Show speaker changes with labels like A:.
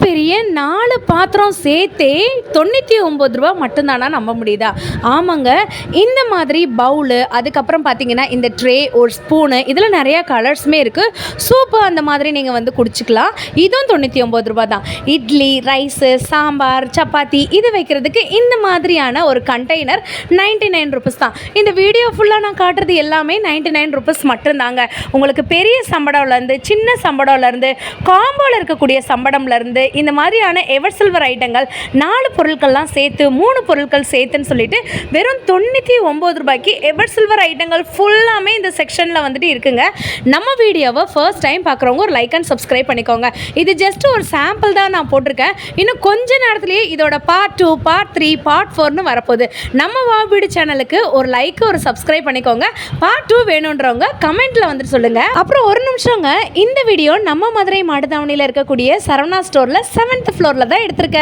A: பெரிய 4 பாத்திரம் சேர்த்தே 99 ரூபா மட்டும்தானா நம்ப முடியுதா? ஆமாங்க. இந்த மாதிரி பவுலு, அதுக்கப்புறம் பார்த்தீங்கன்னா இந்த ட்ரே, ஒரு ஸ்பூனு, இதில் நிறையா கலர்ஸுமே இருக்குது. சூப்பு அந்த மாதிரி நீங்கள் வந்து குடிச்சிக்கலாம். இதுவும் 99 ரூபா தான். இட்லி, ரைஸு, சாம்பார், சப்பாத்தி இது வைக்கிறதுக்கு இந்த மாதிரியான ஒரு கண்டெய்னர் 99 ருபீஸ் தான். இந்த வீடியோ ஃபுல்லாக நான் காட்டுறது எல்லாமே 99 ருபீஸ் மட்டும்தாங்க. உங்களுக்கு பெரிய சம்படம்லேருந்து, சின்ன சம்படம்லேருந்து, காம்போவில் இருக்கக்கூடிய சம்படம்லேருந்து, இந்த மாதிரியான எவர் சில்வர் ஐட்டங்கள் 4 பொருட்கள்லாம் சேர்த்து 3 பொருட்கள் சேர்த்துன்னு சொல்லிட்டு வெறும் 99 ரூபாய்க்கு எவர் சில்வர் ஐட்டங்கள் ஃபுல்லாமே இந்த செக்ஷனில் வந்துட்டு இருக்குங்க. நம்ம வீடியோவை ஃபர்ஸ்ட் டைம் பார்க்குறவங்க ஒரு லைக் அண்ட் சப்ஸ்கிரைப் பண்ணிக்கோங்க. இது ஜஸ்ட் ஒரு சாம்பிள் தான் நான் போட்டிருக்கேன். இன்னும் கொஞ்ச நேரத்துலேயே இதோட பார்ட் 2, பார்ட் 3, பார்ட் 4ன்னு வரப்போகுது. நம்ம வாவ் வீடு சேனலுக்கு ஒரு லைக், ஒரு சப்ஸ்கிரைப் பண்ணிக்கோங்க. பார்ட் 2 வேணுன்றவங்க கமெண்ட்டில் வந்துட்டு சொல்லுங்கள். அப்புறம் ஒரு நிமிஷங்க, இந்த வீடியோ நம்ம மதுரை மாட்டுத்தாவணியில் இருக்கக்கூடிய சரவணா ஸ்டோரில் 7th ஃப்ளோரில் தான் எடுத்திருக்கேன்.